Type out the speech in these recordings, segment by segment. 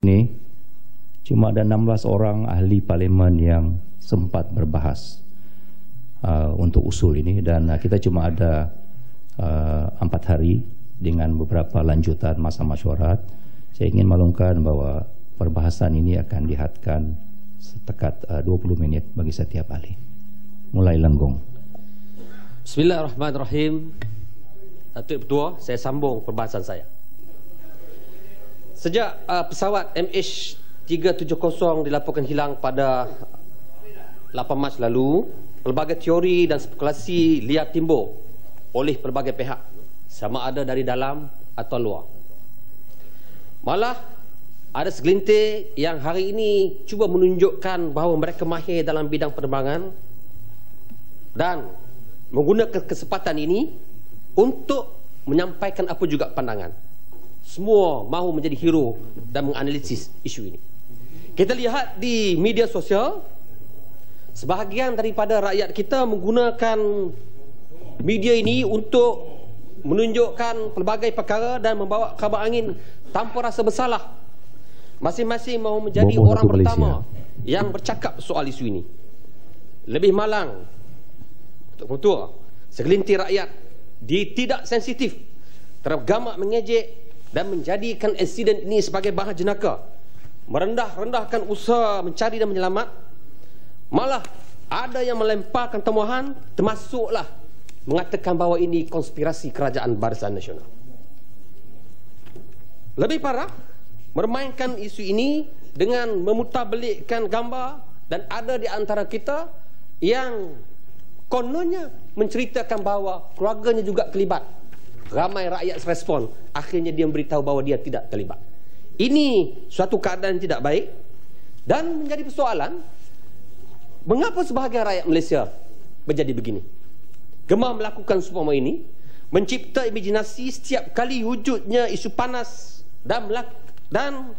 Ini cuma ada 16 orang ahli parlimen yang sempat berbahas untuk usul ini, dan kita cuma ada 4 hari dengan beberapa lanjutan masa mesyuarat. Saya ingin maklumkan bahwa perbahasan ini akan dihadkan setekat 20 minit bagi setiap ahli. Mulai Lenggong. Bismillahirrahmanirrahim. Datuk Ketua, saya sambung perbahasan saya. Sejak pesawat MH370 dilaporkan hilang pada 8 Mac lalu, pelbagai teori dan spekulasi liar timbul oleh pelbagai pihak, sama ada dari dalam atau luar. Malah ada segelintir yang hari ini cuba menunjukkan bahawa mereka mahir dalam bidang penerbangan dan menggunakan kesempatan ini untuk menyampaikan apa juga pandangan. Semua mahu menjadi hero dan menganalisis isu ini. Kita lihat di media sosial, sebahagian daripada rakyat kita menggunakan media ini untuk menunjukkan pelbagai perkara dan membawa kabar angin tanpa rasa bersalah. Masing-masing mahu menjadi orang pertama yang bercakap soal isu ini. Lebih malang, Ketua, segelintir rakyat tidak sensitif terhadap gamak mengejek dan menjadikan insiden ini sebagai bahan jenaka, merendah-rendahkan usaha mencari dan menyelamat. Malah ada yang melemparkan temuan, termasuklah mengatakan bahawa ini konspirasi kerajaan Barisan Nasional. Lebih parah, mermainkan isu ini dengan memutarbelikkan gambar, dan ada di antara kita yang kononnya menceritakan bahawa keluarganya juga terlibat. Ramai rakyat respon, akhirnya dia memberitahu bahawa dia tidak terlibat. Ini suatu keadaan tidak baik, dan menjadi persoalan, mengapa sebahagian rakyat Malaysia menjadi begini? Gemar melakukan semua ini, mencipta imajinasi setiap kali wujudnya isu panas dan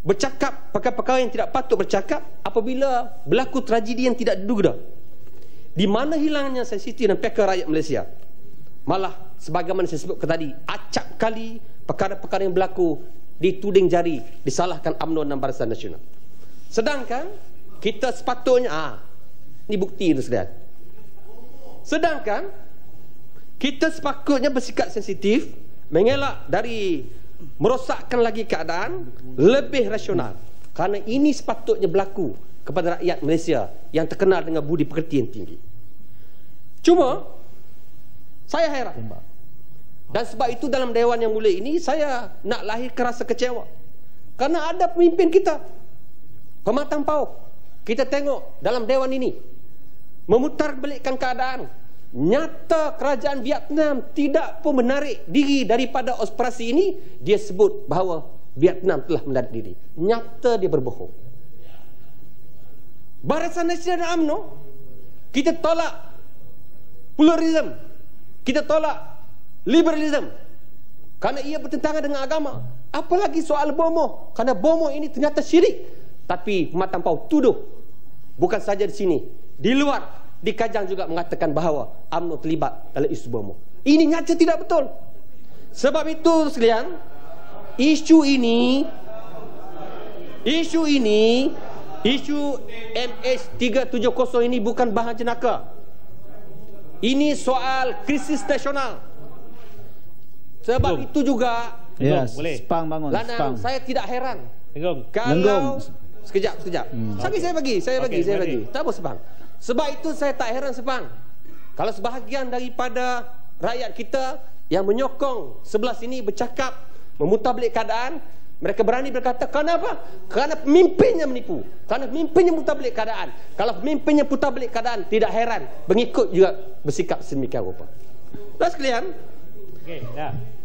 bercakap perkara-perkara yang tidak patut bercakap apabila berlaku tragedi yang tidak diduga. Di mana hilangnya sensitif dan peka rakyat Malaysia? Malah sebagaimana saya sebutkan tadi, acap kali perkara-perkara yang berlaku dituding jari, disalahkan UMNO dan Barisan Nasional. Sedangkan kita sepatutnya, ini bukti itu sekalian. Sedangkan kita sepatutnya bersikap sensitif, mengelak dari merosakkan lagi keadaan, lebih rasional. Kerana ini sepatutnya berlaku kepada rakyat Malaysia yang terkenal dengan budi pekerti yang tinggi. Cuma saya heran, dan sebab itu dalam Dewan yang mulia ini saya nak lahirkan rasa kecewa, kerana ada pemimpin kita pematang pauh. Kita tengok dalam Dewan ini memutarbelikkan keadaan. Nyata kerajaan Vietnam tidak pun menarik diri daripada operasi ini. Dia sebut bahawa Vietnam telah menarik diri. Nyata dia berbohong. Barisan Nasional dan UMNO, kita tolak pluralism, kita tolak liberalism, kerana ia bertentangan dengan agama. Apalagi soal bomoh, kerana bomoh ini ternyata syirik. Tapi pematang pauh tuduh, bukan saja di sini, di luar, di Kajang juga mengatakan bahawa UMNO terlibat dalam isu bomoh. Ini nyata tidak betul. Sebab itu sekalian, isu MH370 ini bukan bahan jenaka. Ini soal krisis nasional. Sebab itu juga, Spang bangun. Lanang, saya tidak heran kalau Lenggong. Sekejap. Saya bagi. Tak apa Sepang. Sebab itu saya tak heran Sepang, kalau sebahagian daripada rakyat kita yang menyokong sebelah sini bercakap, memutarbelik keadaan, mereka berani berkata, kenapa? Kerana pemimpinnya menipu, kerana pemimpinnya mutarbelik keadaan. Kalau pemimpinnya putarbelik keadaan, tidak heran mengikut juga bersikap sedemikian rupa. Tuan sekalian,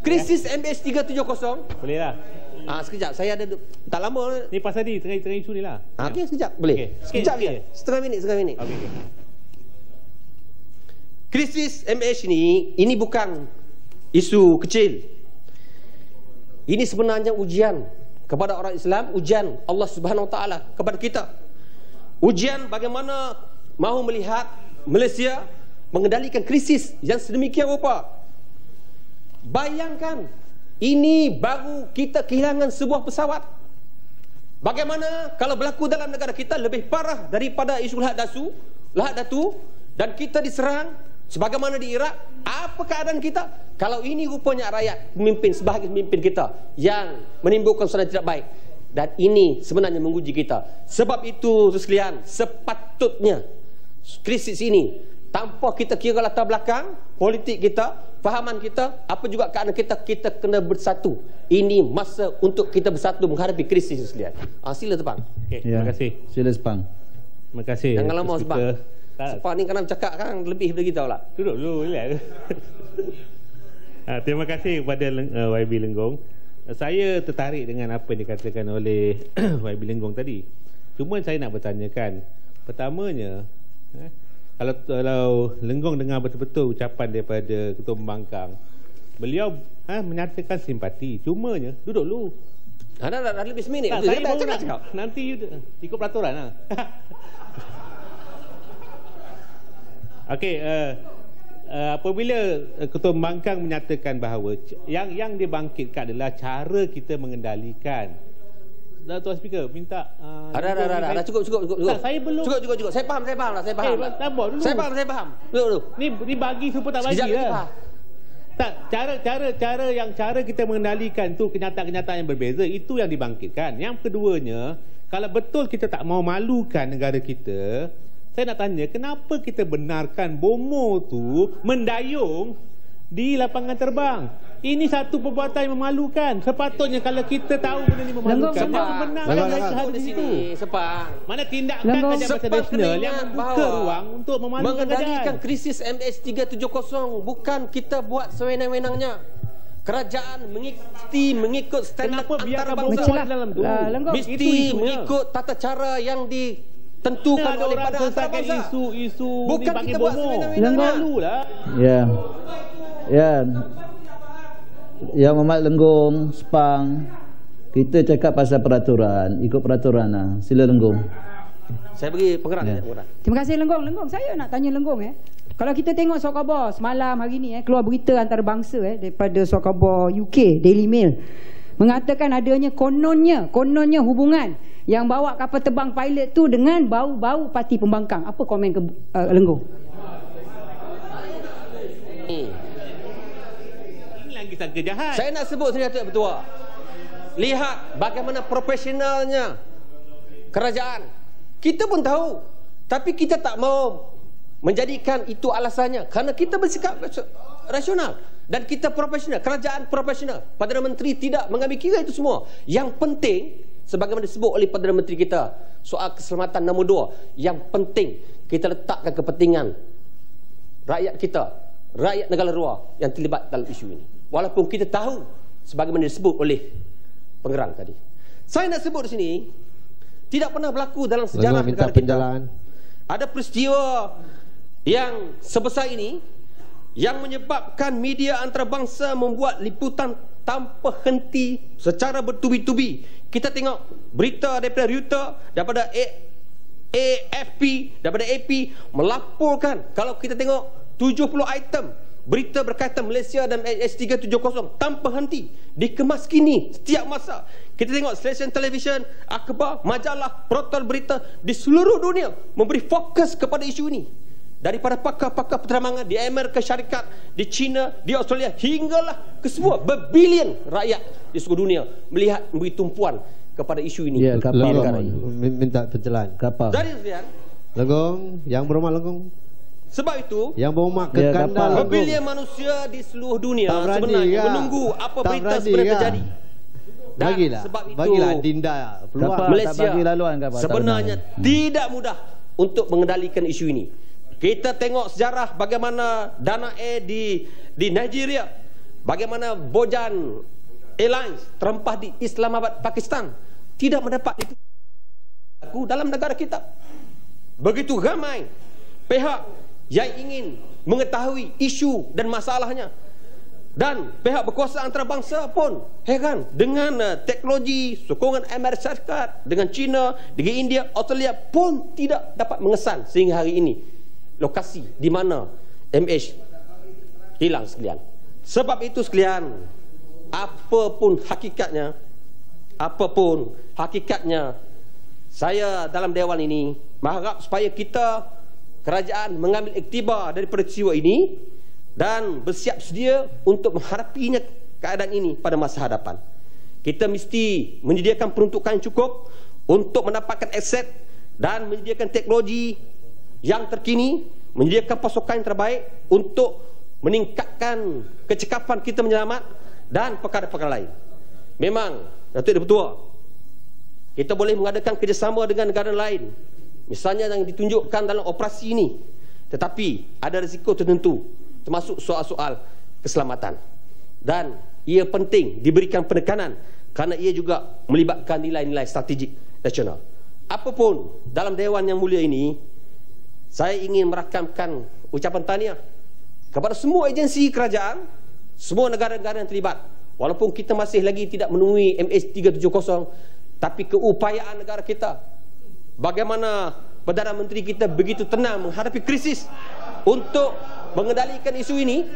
krisis MH370 boleh lah. Sekejap, saya ada tak lama ni pasal ni tengah isu ni lah. Okey, sekejap boleh. Sekejap je. Setengah minit. Okay. Krisis MH ini bukan isu kecil. Ini sebenarnya ujian kepada orang Islam, ujian Allah Subhanahu Wa Taala kepada kita. Ujian bagaimana mahu melihat Malaysia mengendalikan krisis yang sedemikian rupa. Bayangkan, ini baru kita kehilangan sebuah pesawat. Bagaimana kalau berlaku dalam negara kita lebih parah daripada isu Lahad Datu, dan kita diserang sebagaimana di Iraq? Apa keadaan kita? Kalau ini rupanya rakyat, sebahagian pemimpin kita yang menimbulkan suasana tidak baik, dan ini sebenarnya menguji kita. Sebab itu sekalian, sepatutnya krisis ini, tanpa kita kira latar belakang politik kita, fahaman kita, apa juga keadaan kita, kita kena bersatu. Ini masa untuk kita bersatu menghadapi krisis sekalian. Sila Sepang. Okay, terima kasih. Sila Sepang. Terima kasih. Jangan lama Sepang. Tak. Sepang ni kan bercakap kan lebih daripada kita pula. Duduk dulu, relax. Terima kasih kepada YB Lenggong. Saya tertarik dengan apa yang dikatakan oleh YB Lenggong tadi. Cuma saya nak bertanyakan, pertamanya, kalau Lenggong dengar betul-betul ucapan daripada Ketua Pembangkang, beliau menyatakan simpati. Cumanya, duduk dulu. Dah lebih seminit. Tak, saya baru nak cakap. Nanti ikut peraturan lah. Okey, apabila Ketua Pembangkang menyatakan bahawa yang dibangkitkan adalah cara kita mengendalikan. Tuan Speaker minta ada cukup. Tak, saya belum. Cukup. Saya faham lah. Saya dulu. Saya faham. Dulu. Ni bagi supaya tak bagi lah. Tak, cara kita mengendalikan tu kenyataan-kenyataan yang berbeza, itu yang dibangkitkan. Yang keduanya, kalau betul kita tak mau malukan negara kita, saya nak tanya, kenapa kita benarkan bomo tu mendayung di lapangan terbang? Ini satu perbuatan yang memalukan. Sepatutnya kalau kita tahu benda ini memalukan, jangan benarkan mereka di situ. Mana tindakan Kerajaan Nasional yang membuka ruang untuk memalukan mengendalikan krisis MH370 bukan kita buat sewenang-wenangnya. Kerajaan mengikut standard antarabangsa. Mesti mengikut tata cara yang ditentukan oleh Badan Antarabangsa. Isu bukan kita buat sewenang-wenangnya. Ya Muhammad Lenggong, Sepang, kita cakap pasal peraturan, ikut peraturan lah. Sila Lenggong. Saya bagi penggerak. Terima kasih Lenggong. Saya nak tanya Lenggong kalau kita tengok surat khabar semalam hari ni keluar berita antarabangsa daripada surat khabar UK Daily Mail mengatakan adanya kononnya hubungan yang bawa kapal terbang pilot tu dengan bau-bau parti pembangkang. Apa komen Lenggong? Saya nak sebut senjata bertuah. Lihat bagaimana profesionalnya kerajaan. Kita pun tahu, tapi kita tak mau menjadikan itu alasannya, kerana kita bersikap rasional dan kita profesional. Kerajaan profesional. Perdana Menteri tidak mengambil kira itu semua. Yang penting, sebagaimana disebut oleh Perdana Menteri kita, soal keselamatan nombor 2, yang penting kita letakkan kepentingan rakyat kita, rakyat negara luar yang terlibat dalam isu ini. Walaupun kita tahu sebagaimana disebut oleh penggerang tadi. Saya nak sebut di sini, tidak pernah berlaku dalam sejarah negara kita ada peristiwa yang sebesar ini yang menyebabkan media antarabangsa membuat liputan tanpa henti secara bertubi-tubi. Kita tengok berita daripada Reuters, daripada AFP, daripada AP melaporkan, kalau kita tengok 70 item berita berkaitan Malaysia dan MH370 tanpa henti, dikemas kini setiap masa. Kita tengok stesen televisyen, akhbar, majalah, portal berita di seluruh dunia memberi fokus kepada isu ini. Daripada pakar-pakar penerbangan di Amerika Syarikat, di China, di Australia, hinggalah ke semua berbilion rakyat di seluruh dunia melihat, memberi tumpuan kepada isu ini. Ya, kapal negara ini. Minta pencerahan. Kapal. Jadi sekalian, Lenggong, yang berhormat Lenggong. sebab itu yang berhormat ke kandang berbilion manusia di seluruh dunia sebenarnya menunggu apa berita sebenarnya terjadi. Dan bagilah, sebab itu bagilah Dinda peluang. Malaysia bagi laluan kapal sebenarnya tidak mudah untuk mengendalikan isu ini. Kita tengok sejarah bagaimana Dana Air di Nigeria, bagaimana Bojan Airlines terempah di Islamabad, Pakistan, tidak mendapat itu dalam negara kita. Begitu ramai pihak yang ingin mengetahui isu dan masalahnya, dan pihak berkuasa antarabangsa pun heran dengan teknologi sokongan Amerika Syarikat, dengan China, dengan India, Australia pun tidak dapat mengesan sehingga hari ini lokasi di mana MH hilang sekalian. Sebab itu sekalian, apapun hakikatnya, apapun hakikatnya, saya dalam Dewan ini mengharap supaya kita, kerajaan, mengambil iktibar dari peristiwa ini dan bersiap sedia untuk menghadapinya keadaan ini pada masa hadapan. Kita mesti menyediakan peruntukan yang cukup untuk mendapatkan aset dan menyediakan teknologi yang terkini, menyediakan pasokan yang terbaik untuk meningkatkan kecekapan kita menyelamat dan perkara-perkara lain. Memang, Datuk Ketua, kita boleh mengadakan kerjasama dengan negara lain, misalnya yang ditunjukkan dalam operasi ini, tetapi ada risiko tertentu, termasuk soal-soal keselamatan, dan ia penting diberikan penekanan kerana ia juga melibatkan nilai-nilai strategik nasional. Apapun dalam Dewan yang mulia ini, saya ingin merakamkan ucapan tahniah kepada semua agensi kerajaan, semua negara-negara yang terlibat. Walaupun kita masih lagi tidak menemui MH370, tapi keupayaan negara kita, bagaimana Perdana Menteri kita begitu tenang menghadapi krisis untuk mengendalikan isu ini,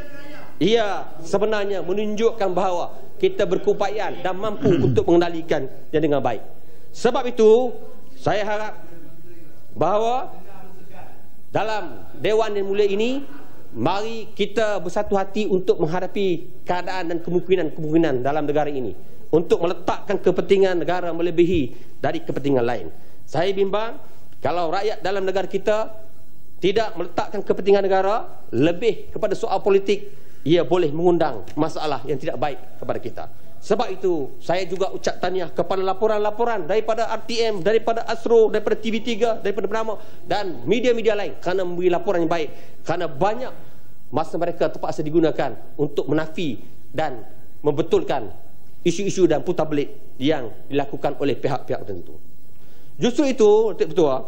ia sebenarnya menunjukkan bahawa kita berkeupayaan dan mampu untuk mengendalikan dengan baik. Sebab itu, saya harap bahawa dalam Dewan yang mulia ini, mari kita bersatu hati untuk menghadapi keadaan dan kemungkinan-kemungkinan dalam negara ini, untuk meletakkan kepentingan negara melebihi dari kepentingan lain. Saya bimbang kalau rakyat dalam negara kita tidak meletakkan kepentingan negara lebih kepada soal politik, ia boleh mengundang masalah yang tidak baik kepada kita. Sebab itu, saya juga ucap tahniah kepada laporan-laporan daripada RTM, daripada Astro, daripada TV3, daripada Bernama dan media-media lain kerana memberi laporan yang baik, kerana banyak masa mereka terpaksa digunakan untuk menafi dan membetulkan isu-isu dan putar belik yang dilakukan oleh pihak-pihak tertentu. Justru itu, Datuk Ketua,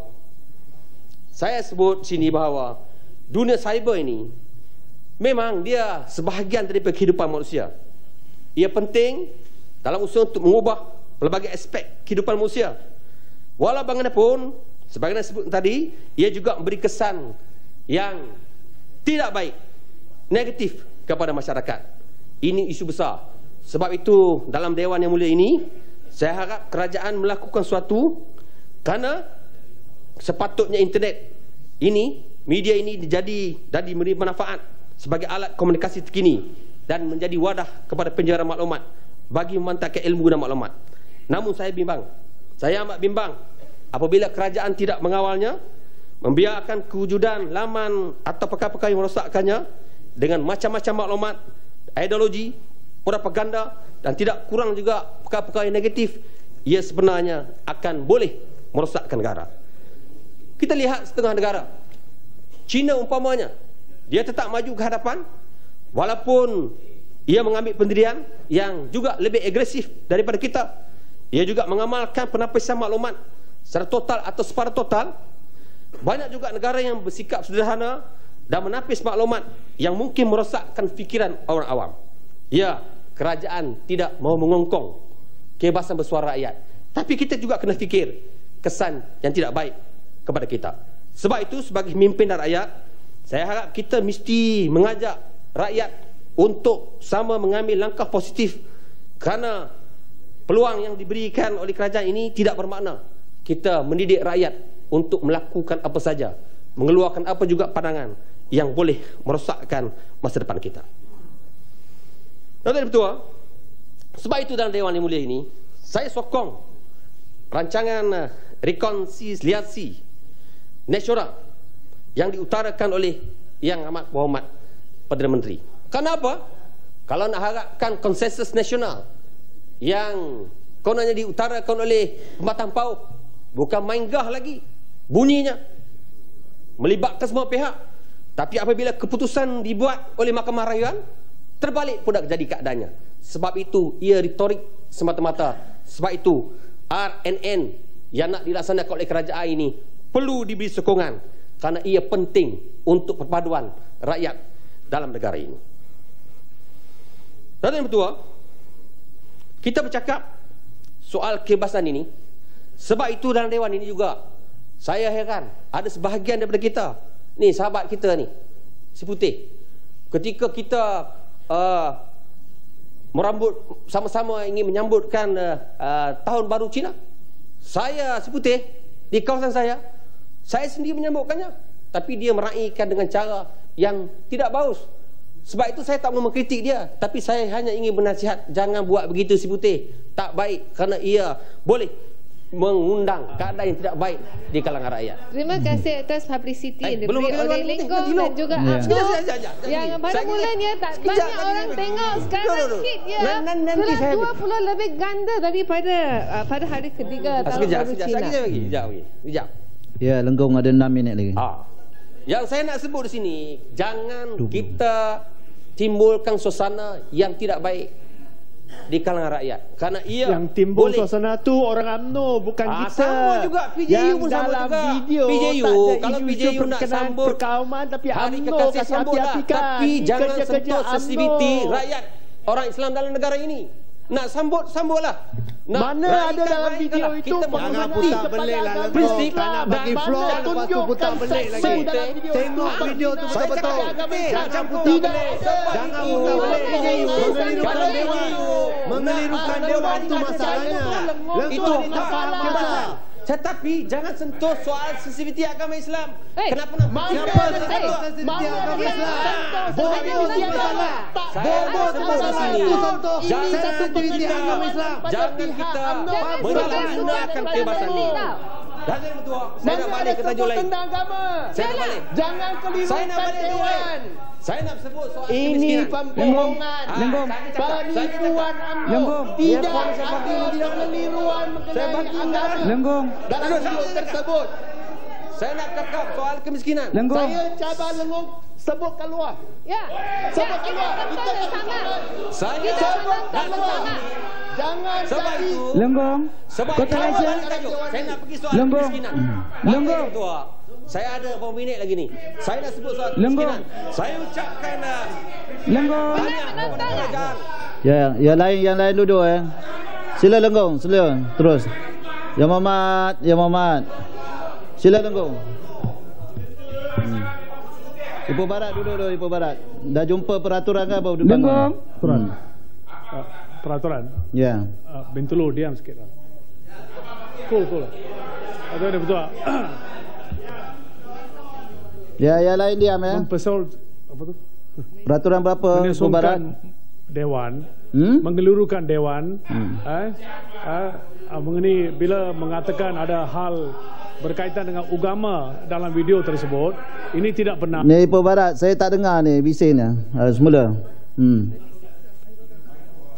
saya sebut sini bahawa dunia cyber ini memang dia sebahagian daripada kehidupan manusia. Ia penting dalam usaha untuk mengubah pelbagai aspek kehidupan manusia. Walau bagaimanapun, sebagaimana disebut tadi, ia juga memberi kesan yang tidak baik, negatif kepada masyarakat. Ini isu besar. Sebab itu, dalam Dewan yang mulia ini, saya harap kerajaan melakukan sesuatu, kerana sepatutnya internet ini, media ini jadi memberi manfaat sebagai alat komunikasi terkini dan menjadi wadah kepada penjara maklumat bagi memantapkan ilmu dan maklumat. Namun saya amat bimbang apabila kerajaan tidak mengawalnya, membiarkan kewujudan laman atau perkara-perkara yang merosakkannya dengan macam-macam maklumat, ideologi, propaganda dan tidak kurang juga perkara-perkara yang negatif. Ia sebenarnya akan boleh merosakkan negara. Kita lihat setengah negara, China umpamanya, dia tetap maju ke hadapan walaupun ia mengambil pendirian yang juga lebih agresif daripada kita. Ia juga mengamalkan penapisan maklumat secara total atau separuh total. Banyak juga negara yang bersikap sederhana dan menapis maklumat yang mungkin merosakkan fikiran orang awam. Ya, kerajaan tidak mahu mengongkong kebebasan bersuara rakyat, tapi kita juga kena fikir kesan yang tidak baik kepada kita. Sebab itu, sebagai pemimpin dan rakyat, saya harap kita mesti mengajak rakyat untuk sama mengambil langkah positif, kerana peluang yang diberikan oleh kerajaan ini tidak bermakna kita mendidik rakyat untuk melakukan apa saja, mengeluarkan apa juga pandangan yang boleh merosakkan masa depan kita. Datuk Ketua, sebab itu dalam Dewan yang mulia ini, saya sokong rancangan rekonsiliasi nasional yang diutarakan oleh Yang Amat Berhormat Perdana Menteri. Kenapa? Kalau nak harapkan konsensus nasional yang kononnya diutarakan oleh Pembatan PAUK, bukan main gah lagi bunyinya, melibatkan semua pihak. Tapi apabila keputusan dibuat oleh Mahkamah Rayuan, terbalik pula jadi keadaannya. Sebab itu ia retorik semata-mata. Sebab itu RNN yang nak dilaksanakan oleh kerajaan ini perlu diberi sokongan, kerana ia penting untuk perpaduan rakyat dalam negara ini. Datuk Yang Bertuah, kita bercakap soal kebebasan ini. Sebab itu dalam Dewan ini juga saya heran ada sebahagian daripada kita ni, sahabat kita ni, si putih, ketika kita sama-sama ingin menyambutkan tahun baru Cina. Saya si Putih di kawasan saya sendiri menyambutkannya, tapi dia meraihkan dengan cara yang tidak bagus. Sebab itu saya tak mau mengkritik dia, tapi saya hanya ingin bernasihat, jangan buat begitu si Putih. Tak baik, kerana ia boleh mengundang keadaan yang tidak baik di kalangan rakyat. Terima kasih atas publicity yang belum diberi oleh Lenggong dan juga Abdul. Yang pada mulanya tak banyak orang tengok, sekarang hit dia telah 20 lebih ganda daripada pada hari ketiga tahun baru Cina. Sekejap. Ya, Lenggong ada 6 minit lagi. Yang saya nak sebut di sini, jangan kita timbulkan suasana yang tidak baik di kalangan rakyat, kerana ia yang timbul boleh suasana tu orang UMNO, bukan kita. Sama juga PJU pun sama juga. Video, PJU kalau PJU nak sambut perkauman, tapi hari UMNO kekasih sambutlah, tapi jangan sentuh sensitiviti rakyat orang Islam dalam negara ini. Nak sambutlah. Mana ada dalam video itu jangan putar belik lah Lenggong, nak bagi floor lepas tu putar belik lagi. Tengok video tu betul-betul. Jangan putar belik. Jangan putar belik. Mengelirukan dewan itu masalahnya. Itu hak. Tetapi jangan sentuh soal sensitiviti agama Islam. Kenapa nak sentuh sensitiviti agama Islam? Bodoh masalah. Bodoh sebut sini. Jangan sensitiviti agama Islam. Jangan kita menyalahgunakan kebebasan ini. Dan yang kedua, saya nak balik ke tajuk lain. Saya nak balik. Jangan kelirukan dewan. Saya nak sebut soal ini kemiskinan. pembohongan. Lenggong. Penipuan UMNO. Lenggong. Tidak ada keliruan mengenai anggaran. Lenggong. Dalam video tersebut. Saya nak cakap soal kemiskinan. Lenggong. Saya cabar Lenggong sebut keluar. Ya. Sebut keluar. Kita bersama. Saya sebut keluar. Jangan jadi Lenggong. Sebab kau tak rasa? saya nak pergi soal Lenggong. kemiskinan. Lenggong. Saya ada berapa minit lagi ni. Saya nak sebut soal Lenggong. kemiskinan. Saya ucapkan Lenggong. Ya, yang lain duduk Sila Lenggong, sila. Terus. Ya Muhammad. Sila Lenggong. Ipoh Barat duduk dulu, Ipoh Barat. Dah jumpa peraturan ke apa? Lenggong. peraturan. Ya. Bintulu diam sikit lah. Cool. Ada ni betul. Ya, yang lain diam ya. Mempesol apa tu? Peraturan berapa? Menyusunkan dewan, mengelurukan dewan, mengenai bila mengatakan ada hal berkaitan dengan agama dalam video tersebut, ini tidak benar. Ni Ipoh Barat, saya tak dengar ni bisingnya. Semula.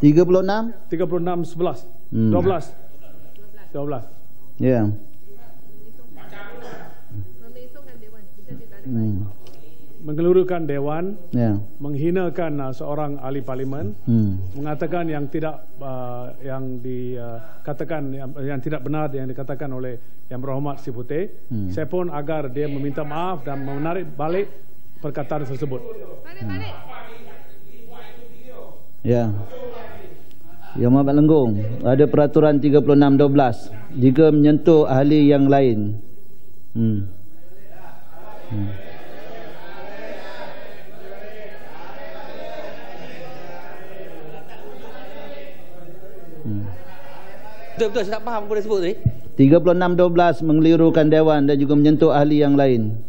36 11 12. Ya. Mengelurukan dewan, menghinakan seorang ahli parlimen, mengatakan yang tidak katakan yang tidak benar yang dikatakan oleh Yang Berhormat Si Putih. Saya pun agar dia meminta maaf dan menarik balik perkataan tersebut. Ya. Yang Muhammad Lenggong, ada peraturan 36/12 jika menyentuh ahli yang lain. Betul, saya tak faham apa dia sebut tadi. 36/12 mengelirukan dewan dan juga menyentuh ahli yang lain.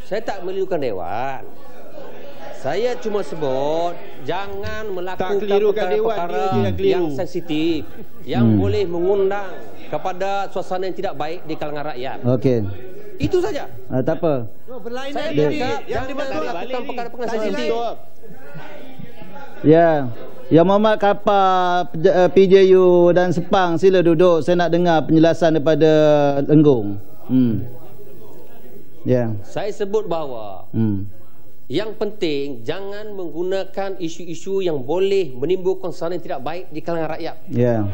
Saya tak melirukan dewan. Saya cuma sebut jangan melakukan perkara yang sensitif, yang boleh mengundang kepada suasana yang tidak baik di kalangan rakyat. Okey. Itu saja. Tak apa. Saya cakap jangan melakukan perkara-perkara sensitif. Ya. Yang Muhammad Kapar, PJU dan Sepang, sila duduk. Saya nak dengar penjelasan daripada Lenggong. Ya. Saya sebut bahawa yang penting jangan menggunakan isu-isu yang boleh menimbulkan suasana yang tidak baik di kalangan rakyat. Ya.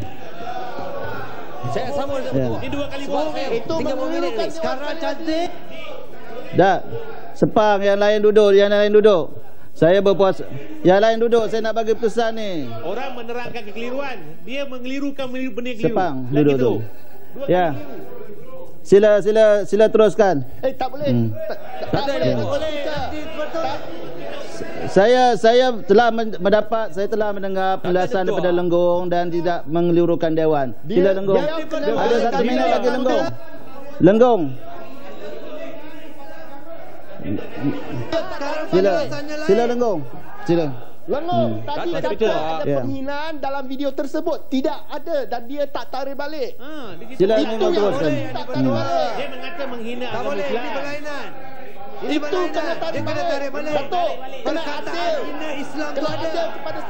Saya sama dengan ini 2 kali buat saya. Itu 30 minit ni. Sekarang cantik. Dah. Sepang, yang lain duduk. Saya berpuas. Yang lain duduk, saya nak bagi pesan ni. Orang menerangkan kekeliruan, dia mengelirukan benda keliru. Sepang, duduk tu. Ya. Sila teruskan. Tak boleh. Tak boleh. Saya telah mendengar penjelasan daripada Lenggong dan tidak mengelirukan Dewan. Sila Lenggong. Ada 1 minit lagi Lenggong. Lenggong. Sila Lenggong. Sila. Lenggong, tadi ada penghinaan dalam video tersebut. Tidak ada dan dia tak tarik balik. Sila Lenggong teruskan. Dia mengata menghina agama Islam. Itu kena tarik balik. Datuk, kena adil. Islam tu ada kepada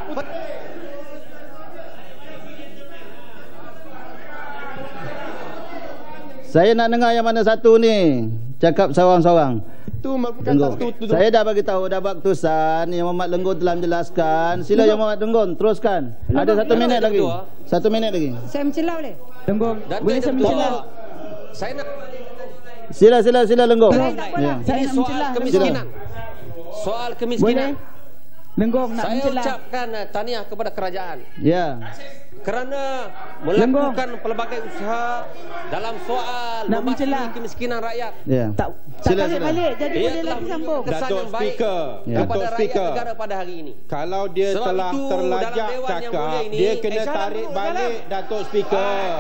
Saya nak dengar yang mana satu ni. Cakap seorang-seorang. Itu merupakan satu. Saya dah bagi tahu, dah buat keputusan. Yang Muhammad Lenggong telah menjelaskan. Sila yang Muhammad Lenggong teruskan. Ada 1 minit lagi. 1 minit lagi. Saya mencelah boleh? Lenggong, boleh saya mencelah? Saya nak Sila Lenggong. Ini soal kemiskinan. Soal kemiskinan. Lenggong nak mencelah. Saya ucapkan tahniah kepada kerajaan. Ya. Kerana melakukan pelbagai usaha dalam soal membasmi kemiskinan rakyat. Ya. Tak balik jadi boleh lagi sambung. Kesan yang baik kepada rakyat negara pada hari ini. Kalau dia telah terlajak cakap, dia kena tarik balik Datuk Speaker.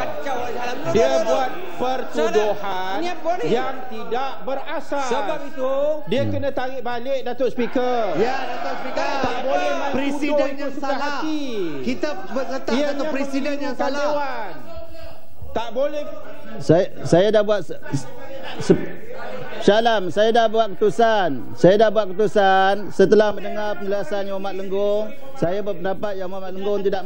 Dia buat pertuduhan yang tidak berasas. Sebab itu dia kena tarik balik Datuk Speaker. Ya, Datuk Speaker. Tak boleh presiden yang salah. Kita berkata satu presiden yang salah. Tak boleh. Saya dah buat Syalam, saya dah buat keputusan. Setelah mendengar penjelasan Yang Muhammad Lenggong, saya berpendapat Yang Muhammad Lenggong tidak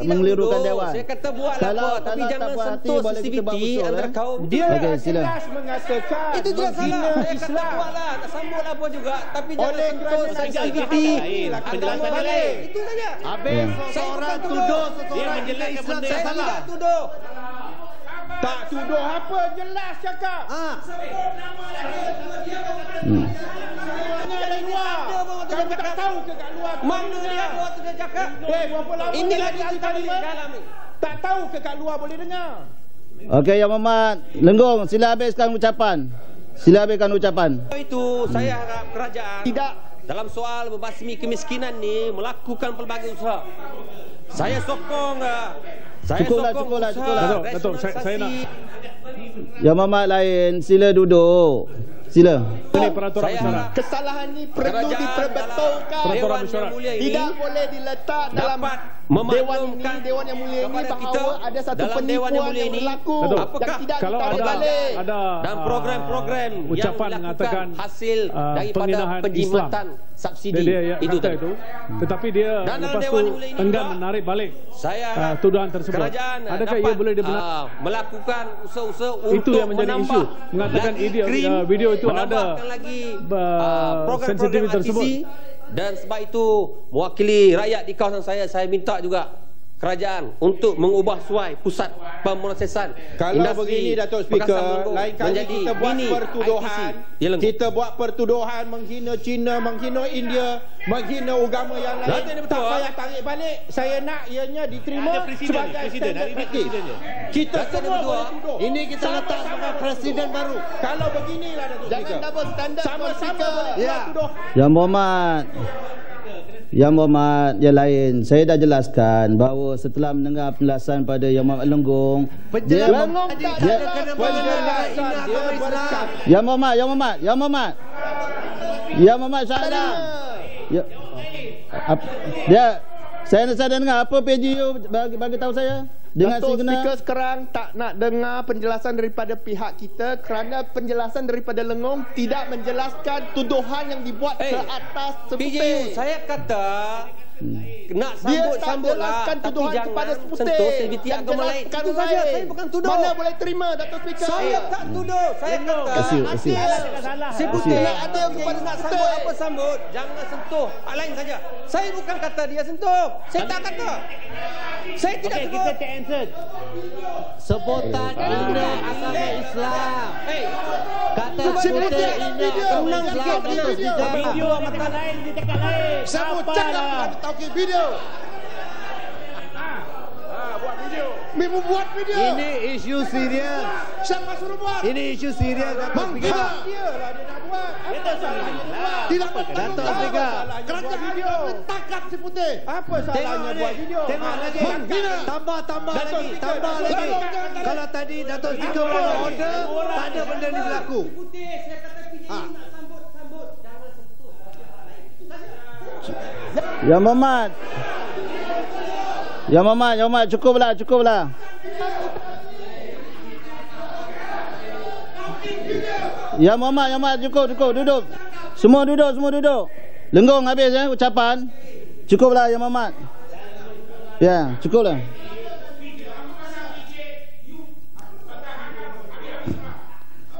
mengelirukan Dewan. Saya kata buatlah tapi jangan sentuh sensitiviti antara kaum. Dia jelas mengatakan itu jelas salah. Saya kata buatlah, tak sambutlah apa juga, tapi jangan sentuh sensitiviti penjelasan balik. Itu saja. Habis seorang tuduh dia menjelaskan benda yang salah. Saya tuduh. Tak tuduh apa, jelas cakap. Dari luar. Kamu tak tahu ke kat luar? Mana dia buat tu dia cakap? Berapa lama ini lagi sekali dalam ni. Tak tahu ke kat luar boleh dengar? Okey, Yang Muhammad Lenggong, sila habiskan ucapan. Itu saya harap kerajaan tidak dalam soal membasmi kemiskinan ni melakukan pelbagai usaha. Saya sokong Cukuplah. Datuk, saya nak Yang Muhammad lain, sila duduk. Sila. Ini peraturan mesyuarat. Kesalahan ini perlu diperbetulkan. Peraturan mesyuarat. Tidak boleh diletak dalam Dewan yang mulia ini bahawa ada satu penipuan yang berlaku yang tidak kalau ditarik balik. Ada dan program-program ucapan yang mengatakan hasil daripada penjimatan subsidi itu tadi. Tetapi dia lepas tu enggan menarik balik tuduhan tersebut. Adakah ia boleh dibenarkan? Melakukan usaha-usaha itu yang menjadi isu, mengatakan video itu ada sensitiviti tersebut. Dan sebab itu mewakili rakyat di kawasan saya minta juga kerajaan untuk mengubah suai pusat pemrosesan. Kalau begini Datuk Speaker, lain kali kita buat pertuduhan, kita buat pertuduhan menghina China, menghina India, menghina agama yang lain. Tak payah tarik balik. Saya nak ianya diterima sebagai standard practice. Kita semua boleh tuduh. Ini kita letak sebagai presiden baru. Kalau beginilah Datuk Speaker, jangan double standard. Sama-sama boleh tuduh. Yang Muhammad yang lain, saya dah jelaskan bahawa setelah mendengar penjelasan pada Yang Muhammad Lenggong, Yang Muhammad Syahla. Saya nak dengar apa PG bagi tahu saya. Datuk Speaker sekarang tak nak dengar penjelasan daripada pihak kita kerana penjelasan daripada Lenggong tidak menjelaskan tuduhan yang dibuat ke atas sebutir. Saya kata nak sambut-sambutlah, tapi jangan sentuh sensitiviti agama lain. Itu saja, saya bukan tuduh. Mana boleh terima Datuk Speaker? Saya tak tuduh. Saya kata sebutir ada kepada nak sambut apa sambut, jangan sentuh hal lain saja. Saya bukan kata dia sentuh. Saya tak kata. Saya tidak sebut. Kita take answer. Sebutan hina agama Islam. Kata sebutan hina agama Islam. Video mata lain dia cakap lain. Saya cakap tahu ke video. Membuat video. Ini isu serius. Siapa suruh buat? Ini isu serius Datuk Speaker. Dia lah dia nak buat. Tidak Datuk Speaker. Kerajaan video. Takat si putih. Apa salahnya buat video? Tengok lagi. Tambah lagi. Kalau tadi Datuk Speaker buat order, tak ada benda ni berlaku. Ya Muhammad. Ya Muhammad, cukuplah. Ya Muhammad, cukup, duduk. Semua duduk. Lenggong habis ucapan. Cukuplah Ya Muhammad. Ya, cukuplah.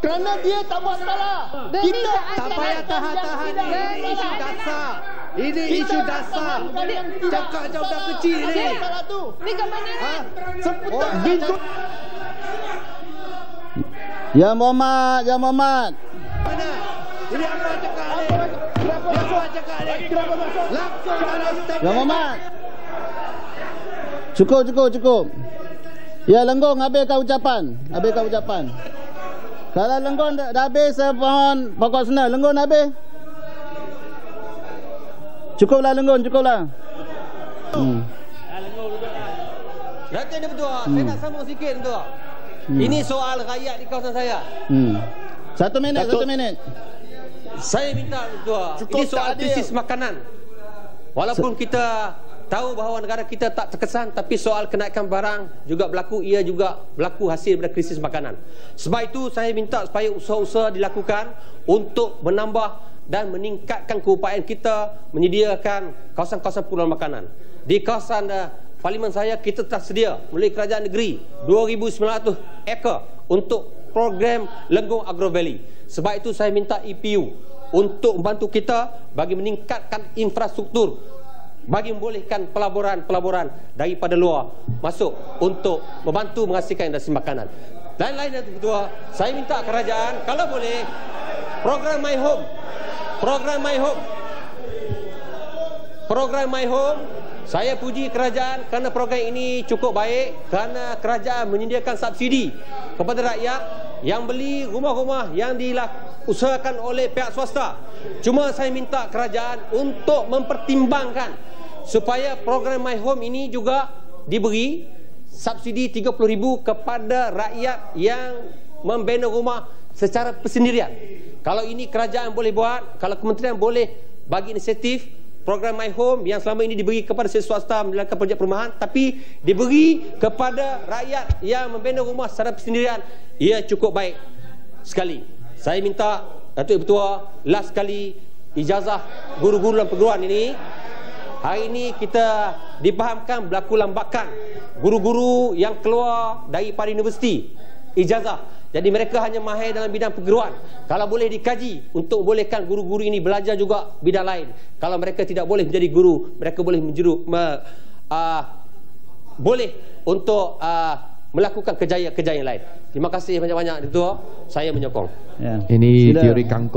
Kerana dia tak buat salah. Kita tak payah tahan-tahan. Ini isu dasar. Ini isu dasar. Cakap jauh dah kecil ni. Ni kebenaran. Bintu. Ya Muhammad. Mana? Ini apa cakap ni? Langsung ada statement. Ya Muhammad. Cukup. Ya Lenggong, habiskan ucapan. Kalau Lenggong dah habis, saya mohon pokok senang. Lenggong dah habis. Cukuplah Lenggong. Rakyat ni betul. Saya nak sambung sikit betul. Ini soal rakyat di kawasan saya. 1 minit. Saya minta betul. Ini soal krisis makanan. Walaupun kita tahu bahawa negara kita tak terkesan, tapi soal kenaikan barang juga berlaku, ia juga berlaku hasil daripada krisis makanan. Sebab itu saya minta supaya usaha-usaha dilakukan untuk menambah dan meningkatkan keupayaan kita menyediakan kawasan-kawasan puluhan makanan. Di kawasan parlimen saya, kita telah sedia melalui kerajaan negeri 2,900 ekar untuk program Lenggong Agro Valley. Sebab itu saya minta EPU untuk membantu kita bagi meningkatkan infrastruktur, bagi membolehkan pelaburan daripada luar masuk untuk membantu menghasilkan industri makanan. Lain-lain yang kedua, saya minta kerajaan kalau boleh program My Home. Saya puji kerajaan kerana program ini cukup baik, kerana kerajaan menyediakan subsidi kepada rakyat yang beli rumah-rumah yang diusahakan oleh pihak swasta. Cuma saya minta kerajaan untuk mempertimbangkan supaya program My Home ini juga diberi subsidi 30,000 kepada rakyat yang membina rumah secara persendirian. Kalau ini kerajaan boleh buat, kalau kementerian boleh bagi inisiatif program My Home yang selama ini diberi kepada swasta menjalankan projek perumahan, tapi diberi kepada rakyat yang membina rumah secara persendirian, ia cukup baik sekali. Saya minta Datuk Ibu Ketua, last sekali, ijazah guru-guru dan perguruan ini. Hari ini kita dipahamkan berlaku lambakan guru-guru yang keluar daripada universiti ijazah. Jadi mereka hanya mahir dalam bidang perguruan. Kalau boleh dikaji untuk bolehkan guru-guru ini belajar juga bidang lain. Kalau mereka tidak boleh menjadi guru, mereka boleh boleh untuk melakukan kerjaya-kerjaya lain. Terima kasih banyak-banyak, Ketua. Saya menyokong. Ya. Ini teori kangkung.